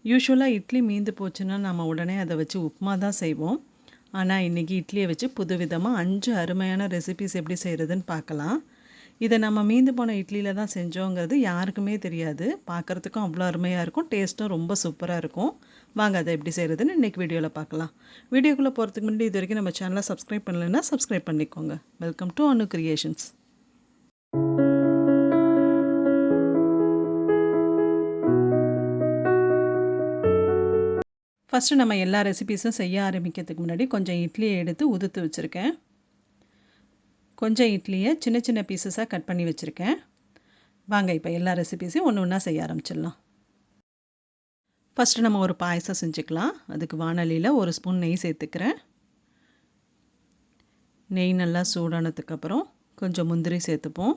யூசுவலாக இட்லி மீந்து போச்சுன்னா நம்ம உடனே அதை வச்சு உப்புமா தான் செய்வோம். ஆனால் இன்றைக்கி இட்லியை வச்சு புதுவிதமாக 5 அருமையான ரெசிபிஸ் எப்படி செய்கிறதுன்னு பார்க்கலாம். இதை நம்ம மீந்து போன இட்லியில் தான் செஞ்சோங்கிறது யாருக்குமே தெரியாது. பார்க்குறதுக்கும் அவ்வளோ அருமையாக இருக்கும், டேஸ்ட்டும் ரொம்ப சூப்பராக இருக்கும். வாங்க அதை எப்படி செய்கிறதுன்னு இன்றைக்கி வீடியோவில் பார்க்கலாம். வீடியோக்குள்ளே போகிறதுக்கு முன்னாடி இது வரைக்கும் நம்ம சேனலை சப்ஸ்கிரைப் பண்ணலைன்னா சப்ஸ்கிரைப் பண்ணிக்கோங்க. Welcome to Anu creations. First நம்ம எல்லா ரெசிபீஸும் செய்ய ஆரம்பிக்கிறதுக்கு முன்னாடி கொஞ்சம் இட்லியை எடுத்து உதுத்து வச்சுருக்கேன். கொஞ்சம் இட்லியை சின்ன சின்ன பீசஸாக கட் பண்ணி வச்சுருக்கேன். வாங்க இப்போ எல்லா ரெசிபீஸையும் ஒன்று ஒன்றா செய்ய ஆரம்பிச்சிடலாம். ஃபஸ்ட்டு நம்ம ஒரு பாயசம் செஞ்சுக்கலாம். அதுக்கு வாணலியில் 1 ஸ்பூன் நெய் சேர்த்துக்கிறேன். நெய் நல்லா சூடானதுக்கப்புறம் கொஞ்சம் முந்திரி சேர்த்துப்போம்.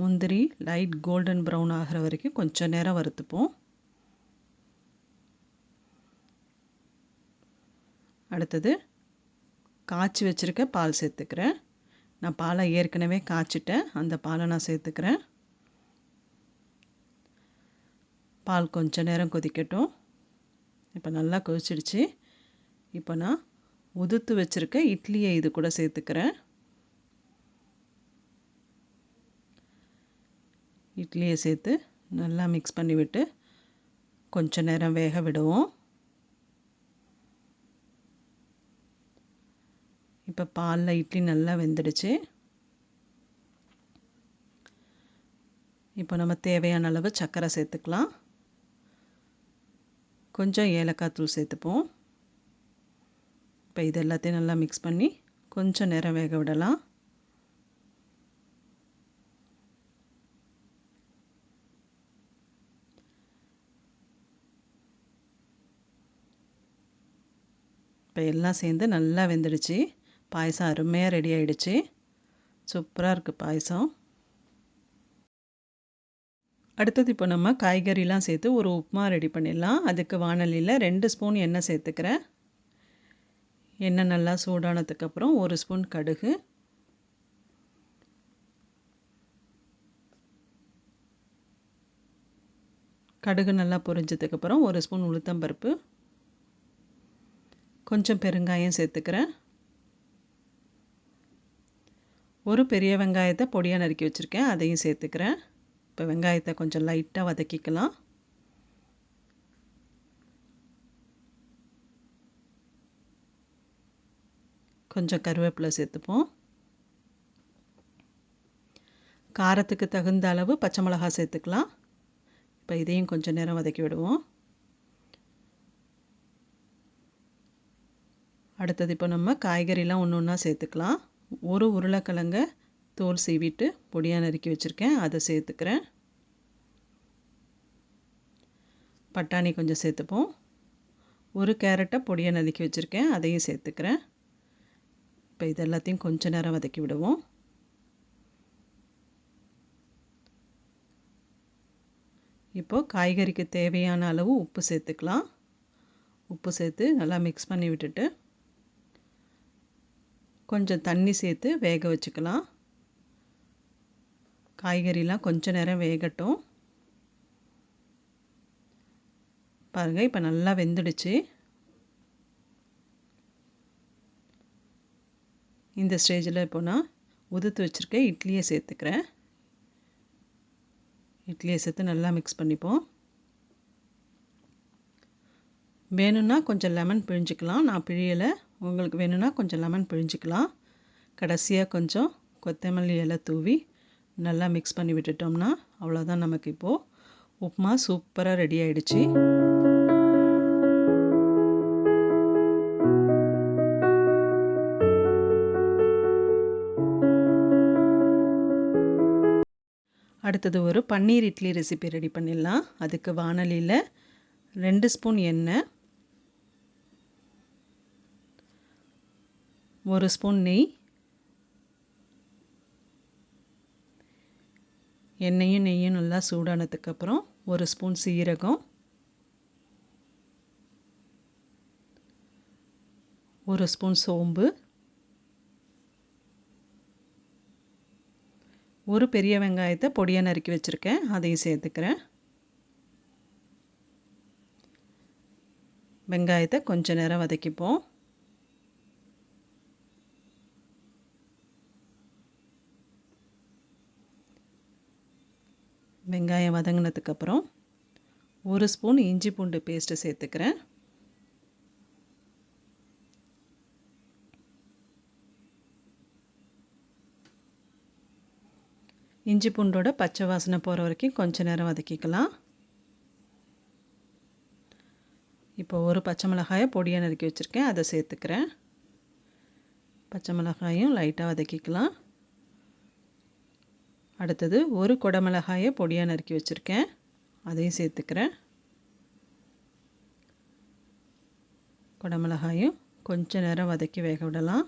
முந்திரி லைட் கோல்டன் ப்ரௌன் ஆகிற வரைக்கும் கொஞ்சம் நேரம் வறுத்துப்போம். அடுத்தது காய்ச்சி வச்சுருக்க பால் சேர்த்துக்கிறேன். நான் பாலை ஏற்கனவே காய்ச்சிட்டேன், அந்த பாலை நான் சேர்த்துக்கிறேன். பால் கொஞ்சம் நேரம் கொதிக்கட்டும். இப்போ நல்லா கொதிச்சிடுச்சு. இப்போ நான் உதுத்து வச்சுருக்க இட்லியை இது கூட சேர்த்துக்கிறேன். இட்லியை சேர்த்து நல்லா மிக்ஸ் பண்ணி விட்டு கொஞ்சம் நேரம் வேக விடுவோம். இப்போ பாலில் இட்லி நல்லா வெந்துடுச்சு. இப்போ நம்ம தேவையான அளவு சர்க்கரை சேர்த்துக்கலாம். கொஞ்சம் ஏலக்காய் தூள் சேர்த்துப்போம். இப்போ இது எல்லாத்தையும் நல்லா மிக்ஸ் பண்ணி கொஞ்சம் நேரம் வேக விடலாம். இப்போ எல்லாம் சேர்ந்து நல்லா வெந்துடுச்சு. பாயசம் அருமையாக ரெடி ஆகிடுச்சு. சூப்பராக இருக்குது பாயசம். அடுத்தது இப்போ நம்ம காய்கறிலாம் சேர்த்து ஒரு உப்புமா ரெடி பண்ணிடலாம். அதுக்கு வாணலியில் 2 ஸ்பூன் எண்ணெய் சேர்த்துக்கிறேன். எண்ணெய் நல்லா சூடானதுக்கப்புறம் 1 ஸ்பூன் கடுகு, கடுகு நல்லா பொரிஞ்சதுக்கப்புறம் 1 ஸ்பூன் உளுத்தம்பருப்பு, கொஞ்சம் பெருங்காயம் சேர்த்துக்கிறேன். ஒரு பெரிய வெங்காயத்தை பொடியாக நறுக்கி வச்சுருக்கேன், அதையும் சேர்த்துக்கிறேன். இப்போ வெங்காயத்தை கொஞ்சம் லைட்டாக வதக்கிக்கலாம். கொஞ்சம் கருவேப்பிலை சேர்த்துப்போம். காரத்துக்கு தகுந்த அளவு பச்சை மிளகாய் சேர்த்துக்கலாம். இப்போ இதையும் கொஞ்சம் நேரம் வதக்கி விடுவோம். அடுத்தது இப்போ நம்ம காய்கறிலாம் ஒன்று ஒன்றா சேர்த்துக்கலாம். ஒரு உருளைக்கிழங்க தோல் சீவிட்டு பொடியாக நறுக்கி வச்சுருக்கேன், அதை சேர்த்துக்கிறேன். பட்டாணி கொஞ்சம் சேர்த்துப்போம். ஒரு கேரட்டை பொடியாக நறுக்கி வச்சுருக்கேன், அதையும் சேர்த்துக்கிறேன். இப்போ இது எல்லாத்தையும் கொஞ்சம் நேரம் வதக்கி விடுவோம். இப்போது காய்கறிக்கு தேவையான அளவு உப்பு சேர்த்துக்கலாம். உப்பு சேர்த்து நல்லா மிக்ஸ் பண்ணி விட்டுட்டு கொஞ்சம் தண்ணி சேர்த்து வேக வச்சுக்கலாம். காய்கறிலாம் கொஞ்சம் நேரம் வேகட்டும். பாருங்கள், இப்போ நல்லா வெந்துடுச்சு. இந்த ஸ்டேஜில் இப்போ நான் உதுத்து வச்சுருக்க இட்லியை சேர்த்துக்கிறேன். இட்லியை சேர்த்து நல்லா மிக்ஸ் பண்ணிப்போம். வேணும்னா கொஞ்சம் லெமன் பிழிஞ்சிக்கலாம், நான் பிழியலை. உங்களுக்கு வேணும்னா கொஞ்சம் லெமன் பிழிஞ்சிக்கலாம். கடைசியாக கொஞ்சம் கொத்தமல்லி இலை தூவி நல்லா மிக்ஸ் பண்ணி விட்டுட்டோம்னா அவ்வளோதான், நமக்கு இப்போது உப்புமா சூப்பராக ரெடி ஆகிடுச்சு. அடுத்தது ஒரு பன்னீர் இட்லி ரெசிபி ரெடி பண்ணிடலாம். அதுக்கு வாணலியில் 2 ஸ்பூன் எண்ணெய், 1 ஸ்பூன் நெய், நெய்யும் நல்லா சூடானதுக்கப்புறம் 1 ஸ்பூன் சீரகம், 1 ஸ்பூன் சோம்பு, ஒரு பெரிய வெங்காயத்தை பொடியாக நறுக்கி வச்சுருக்கேன், அதையும் சேர்த்துக்கிறேன். வெங்காயத்தை கொஞ்ச நேரம் வதக்கிப்போம். வெங்காயம் வதங்கினதுக்கப்புறம் 1 ஸ்பூன் இஞ்சி பூண்டு பேஸ்ட்டு சேர்த்துக்கிறேன். இஞ்சி பூண்டோட பச்சை வாசனை போகிற வரைக்கும் கொஞ்ச நேரம் வதக்கிக்கலாம். இப்போ ஒரு பச்சை மிளகாயை பொடியாக நறுக்கி வச்சுருக்கேன், அதை சேர்த்துக்கிறேன். பச்சை மிளகாயும் லைட்டாக வதக்கிக்கலாம். அடுத்தது ஒரு குடமிளகாயை பொடியாக நறுக்கி வச்சுருக்கேன், அதையும் சேர்த்துக்கிறேன். குடமிளகாயும் கொஞ்ச நேரம் வதக்கி வேக விடலாம்.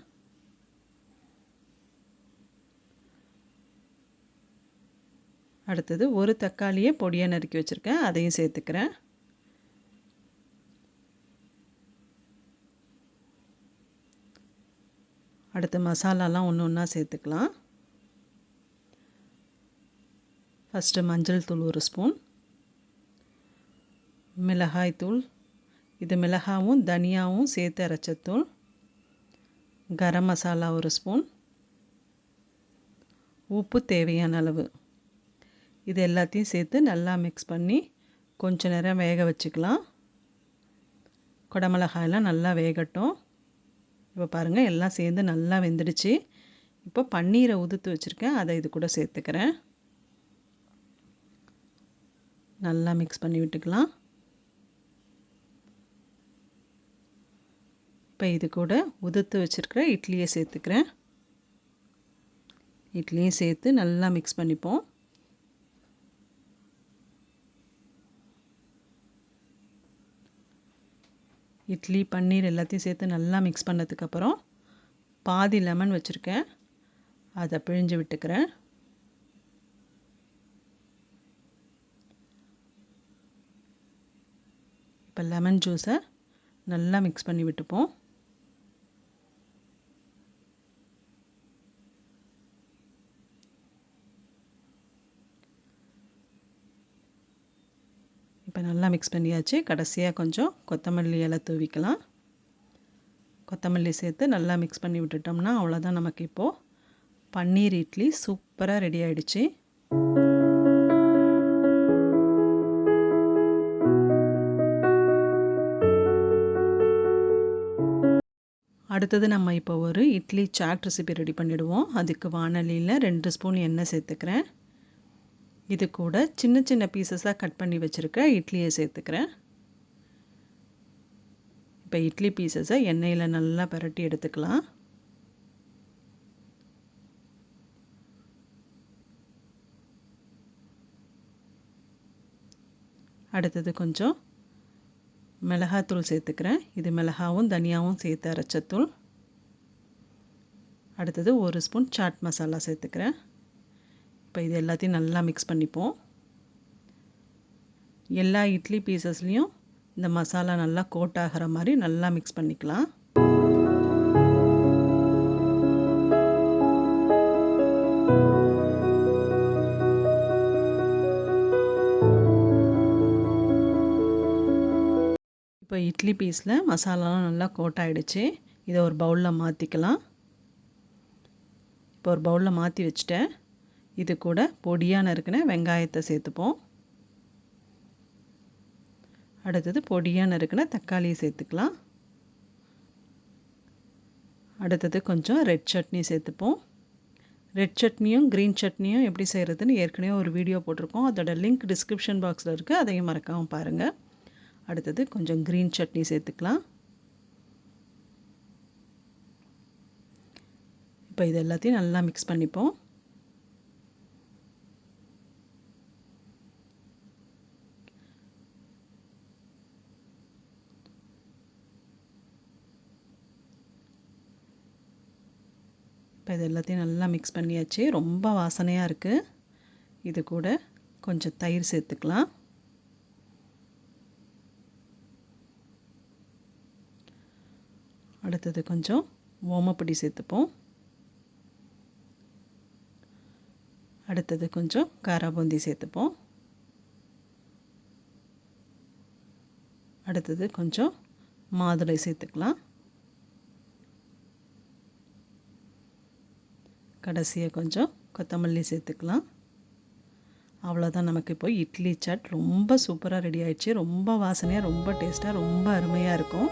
அடுத்தது ஒரு தக்காளியை பொடியாக நறுக்கி வச்சுருக்கேன், அதையும் சேர்த்துக்கிறேன். அடுத்து மசாலாலாம் ஒன்று ஒன்றா சேர்த்துக்கலாம். ஃபஸ்ட்டு மஞ்சள் தூள் 1 ஸ்பூன், மிளகாய் தூள், இது மிளகாவும் தனியாவும் சேர்த்து அரைச்ச தூள், கரம் மசாலா 1 ஸ்பூன், உப்பு தேவையான அளவு. இது எல்லாத்தையும் சேர்த்து நல்லா மிக்ஸ் பண்ணி கொஞ்ச நேரம் வேக வச்சுக்கலாம். குடமிளகாயெல்லாம் நல்லா வேகட்டும். இப்போ பாருங்கள், எல்லாம் சேர்ந்து நல்லா வெந்துடுச்சு. இப்போ பன்னீரை உதுத்து வச்சுருக்கேன், அதை இது கூட சேர்த்துக்கிறேன். நல்லா மிக்ஸ் பண்ணி விட்டுக்கலாம். இப்போ இது கூட உதுத்து வச்சுருக்கிற இட்லியை சேர்த்துக்கிறேன். இட்லியும் சேர்த்து நல்லா மிக்ஸ் பண்ணிப்போம். இட்லி பன்னீர் எல்லாத்தையும் சேர்த்து நல்லா மிக்ஸ் பண்ணதுக்கப்புறம் பாதி லெமன் வச்சுருக்கேன், அதை பிழிஞ்சு விட்டுக்கிறேன். இப்போ லெமன் ஜூஸை நல்லா மிக்ஸ் பண்ணி விட்டுப்போம். இப்போ நல்லா மிக்ஸ் பண்ணியாச்சு. கடைசியாக கொஞ்சம் கொத்தமல்லி இலை தூவிக்கலாம். கொத்தமல்லி சேர்த்து நல்லா மிக்ஸ் பண்ணி விட்டுட்டோம்னா அவ்வளோதான், நமக்கு இப்போது பன்னீர் இட்லி சூப்பராக ரெடி ஆகிடுச்சு. அடுத்தது நம்ம இப்போ ஒரு இட்லி சாட் ரெசிபி ரெடி பண்ணிவிடுவோம். அதுக்கு வானலியில் 2 ஸ்பூன் எண்ணெய் சேர்த்துக்கிறேன். இது கூட சின்ன சின்ன பீசஸாக கட் பண்ணி வச்சுருக்க இட்லியை சேர்த்துக்கிறேன். இப்போ இட்லி பீசஸை எண்ணெயில் நல்லா பரட்டி எடுத்துக்கலாம். அடுத்தது கொஞ்சம் மிளகாத்தூள் சேர்த்துக்கிறேன். இது மிளகாவும் தனியாவும் சேர்த்து அரைச்ச தூள். அடுத்தது 1 ஸ்பூன் சாட் மசாலா சேர்த்துக்கிறேன். இப்போ இது எல்லாத்தையும் நல்லா மிக்ஸ் பண்ணிப்போம். எல்லா இட்லி பீசஸ்லேயும் இந்த மசாலா நல்லா கோட் ஆகிற மாதிரி நல்லா மிக்ஸ் பண்ணிக்கலாம். இப்போ இட்லி பீஸில் மசாலாலாம் நல்லா கோட் ஆகிடுச்சு. இதை ஒரு பவுலில் மாற்றிக்கலாம். இப்போ ஒரு பவுலில் மாற்றி வச்சுட்டேன். இது கூட பொடியாக நறுக்கின வெங்காயத்தை சேர்த்துப்போம். அடுத்தது பொடியாக நறுக்கின தக்காளியை சேர்த்துக்கலாம். அடுத்தது கொஞ்சம் ரெட் சட்னி சேர்த்துப்போம். ரெட் சட்னியும் க்ரீன் சட்னியும் எப்படி செய்கிறதுன்னு ஏற்கனவே ஒரு வீடியோ போட்டிருக்கோம், அதோட லிங்க் டிஸ்கிரிப்ஷன் பாக்ஸில் இருக்குது, அதையும் மறக்காமல் பாருங்கள். அடுத்தது கொஞ்சம் க்ரீன் சட்னி சேர்த்துக்கலாம். இப்போ இது எல்லாத்தையும் நல்லா மிக்ஸ் பண்ணிப்போம். இப்போ இது எல்லாத்தையும் நல்லா மிக்ஸ் பண்ணியாச்சு. ரொம்ப வாசனையாக இருக்குது. இது கூட கொஞ்சம் தயிர் சேர்த்துக்கலாம். அடுத்தது கொஞ்சம் ஓமப்பொடி சேர்த்துப்போம். அடுத்தது கொஞ்சம் காராபூந்தி சேர்த்துப்போம். அடுத்தது கொஞ்சம் மாதுளை சேர்த்துக்கலாம். கடைசியாக கொஞ்சம் கொத்தமல்லி சேர்த்துக்கலாம். அவ்வளோதான், நமக்கு இப்போ இட்லி சாட் ரொம்ப சூப்பராக ரெடி ஆயிடுச்சு. ரொம்ப வாசனையாக, ரொம்ப டேஸ்ட்டாக, ரொம்ப அருமையாக இருக்கும்.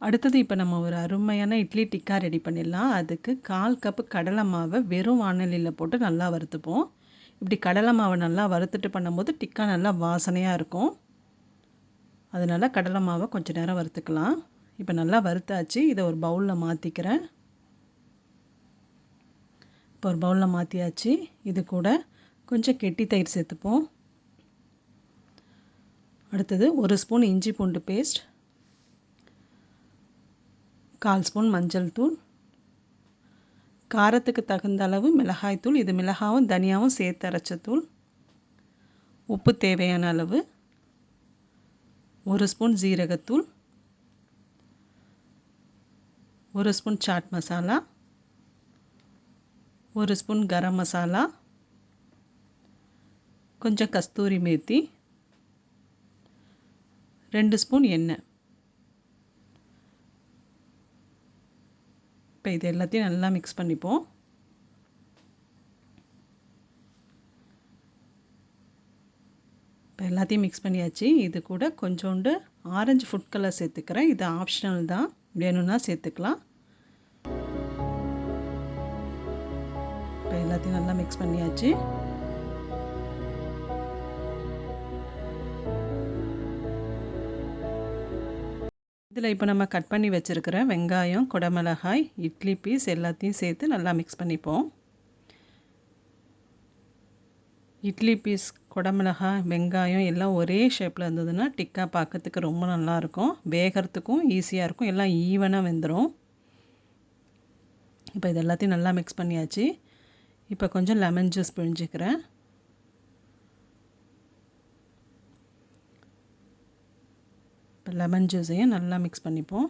அடுத்தது இப்போ நம்ம ஒரு அருமையான இட்லி டிக்கா ரெடி பண்ணிடலாம். அதுக்கு 1/4 கப்பு கடலை மாவை வெறும் வாணலியில் போட்டு நல்லா வறுத்துப்போம். இப்படி கடலை மாவை நல்லா வறுத்துட்டு பண்ணும்போது டிக்கா நல்லா வாசனையாக இருக்கும். அதனால் கடலை மாவை கொஞ்சம் நேரம் வறுத்துக்கலாம். இப்போ நல்லா வறுத்தாச்சு. இதை ஒரு பவுலில் மாற்றிக்கிறேன். இப்போ ஒரு பவுலில் மாற்றியாச்சு. இது கூட கொஞ்சம் கெட்டி தயிர் சேர்த்துப்போம். அடுத்தது 1 ஸ்பூன் இஞ்சி பூண்டு பேஸ்ட், 1/4 ஸ்பூன் மஞ்சள் தூள், காரத்துக்கு தகுந்த அளவு மிளகாய் தூள், இது மிளகாவும் தனியாவும் சேர்த்து அரைச்ச தூள், உப்பு தேவையான அளவு, 1 ஸ்பூன் ஜீரகத்தூள், 1 spoon chat masala, 1 spoon garam masala, கொஞ்சம் கஸ்தூரி மேத்தி, 2 ஸ்பூன் எண்ணெய். இப்போ இது எல்லாத்தையும் நல்லா மிக்ஸ் பண்ணிப்போம். இப்போ எல்லாத்தையும் மிக்ஸ் பண்ணியாச்சு. இது கூட கொஞ்சோண்டு ஆரஞ்சு ஃபுட் கலர் சேர்த்துக்கிறேன். இது ஆப்ஷனல் தான், வேணும்னா சேர்த்துக்கலாம். இப்போ எல்லாத்தையும் நல்லா மிக்ஸ் பண்ணியாச்சு. இதில் இப்போ நம்ம கட் பண்ணி வச்சுருக்கிற வெங்காயம், குடமிளகாய், இட்லி பீஸ் எல்லாத்தையும் சேர்த்து நல்லா மிக்ஸ் பண்ணிப்போம். இட்லி பீஸ், குடமிளகாய், வெங்காயம் எல்லாம் ஒரே ஷேப்பில் இருந்ததுன்னா டிக்கா பார்க்கறதுக்கு ரொம்ப நல்லாயிருக்கும். வேகிறதுக்கும் ஈஸியாக இருக்கும். எல்லாம் ஈவனாக வெந்துடும். இப்போ இது எல்லாத்தையும் நல்லா மிக்ஸ் பண்ணியாச்சு. இப்போ கொஞ்சம் லெமன் ஜூஸ் பிழிஞ்சிக்கிறேன். இப்போ லெமன் ஜூஸையும் நல்லா மிக்ஸ் பண்ணிப்போம்.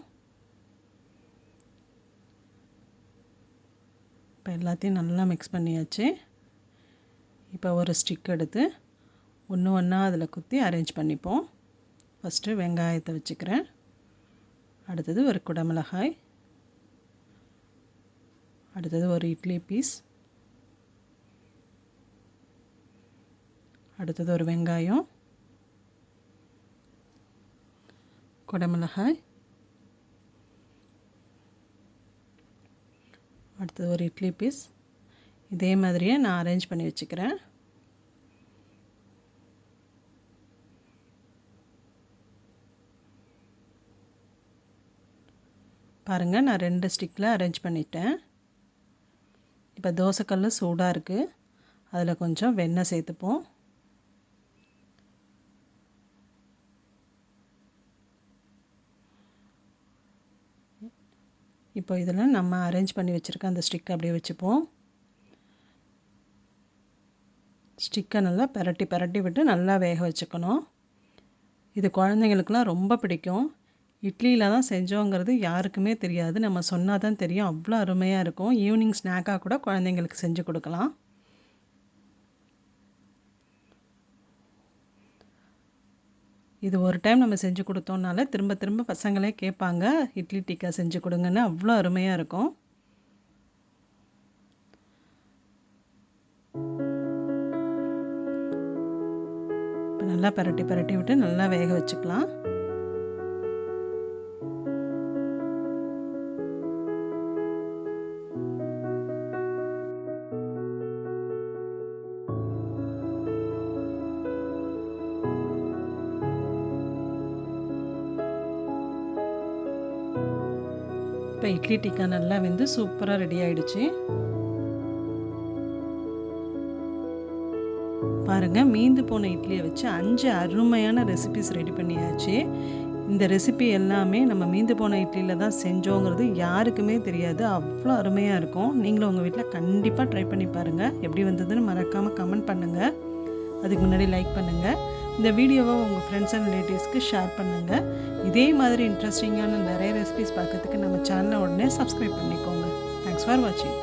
இப்போ எல்லாத்தையும் நல்லா மிக்ஸ் பண்ணியாச்சு. இப்போ ஒரு ஸ்டிக் எடுத்து ஒன்று ஒன்றா அதில் குத்தி அரேஞ்ச் பண்ணிப்போம். ஃபஸ்ட்டு வெங்காயத்தை வச்சுக்கிறேன். அடுத்தது ஒரு குடமிளகாய், அடுத்தது ஒரு இட்லி பீஸ், அடுத்தது ஒரு வெங்காயம், குடமிளகாய், அடுத்தது ஒரு இட்லி பீஸ். இதே மாதிரியே நான் அரேஞ்ச் பண்ணி வச்சுக்கிறேன். பாருங்கள், நான் 2 ஸ்டிக்கில் அரேஞ்ச் பண்ணிட்டேன். இப்போ தோசைக்கல் சூடாக இருக்குது. அதில் கொஞ்சம் வெண்ணெய் சேர்த்துப்போம். இப்போ இதில் நம்ம அரேஞ்ச் பண்ணி வச்சுருக்க அந்த ஸ்டிக்கை அப்படியே வச்சுப்போம். ஸ்டிக்கை நல்லா பரட்டி விட்டு நல்லா வேக வச்சுக்கணும். இது குழந்தைங்களுக்குலாம் ரொம்ப பிடிக்கும். இட்லியில் தான் செஞ்சோங்கிறது யாருக்குமே தெரியாது. நம்ம சொன்னால் தான் தெரியும். அவ்வளோ அருமையாக இருக்கும். ஈவினிங் ஸ்நாக்காக கூட குழந்தைங்களுக்கு செஞ்சு கொடுக்கலாம். இது ஒரு டைம் நம்ம செஞ்சு கொடுத்தோம்னால திரும்ப திரும்ப பசங்களே கேட்பாங்க, இட்லி டிக்கா செஞ்சு கொடுங்கன்னு. அவ்வளோ அருமையாக இருக்கும். இப்போ நல்லா பரட்டி விட்டு நல்லா வேக வச்சுக்கலாம். இப்போ இட்லி டிக்கா நல்லா வெந்து சூப்பராக ரெடி ஆகிடுச்சு. பாருங்கள், மீந்து போன இட்லியை வச்சு 5 அருமையான ரெசிபிஸ் ரெடி பண்ணியாச்சு. இந்த ரெசிபி எல்லாமே நம்ம மீந்து போன இட்லியில் தான் செஞ்சோங்கிறது யாருக்குமே தெரியாது. அவ்வளோ அருமையாக இருக்கும். நீங்களும் உங்கள் வீட்டில் கண்டிப்பாக ட்ரை பண்ணி பாருங்கள். எப்படி வந்ததுன்னு மறக்காமல் கமெண்ட் பண்ணுங்கள். அதுக்கு முன்னாடி லைக் பண்ணுங்கள். இந்த வீடியோவை உங்கள் ஃப்ரெண்ட்ஸ் அண்ட் ரிலேட்டிவ்ஸ்க்கு ஷேர் பண்ணுங்கள். இதே மாதிரி இன்ட்ரெஸ்டிங்கான நிறைய ரெசிபிஸ் பார்க்கறதுக்கு நம்ம சேனலை உடனே சப்ஸ்கிரைப் பண்ணிக்கோங்க. தேங்க்ஸ் ஃபார் வாட்சிங்.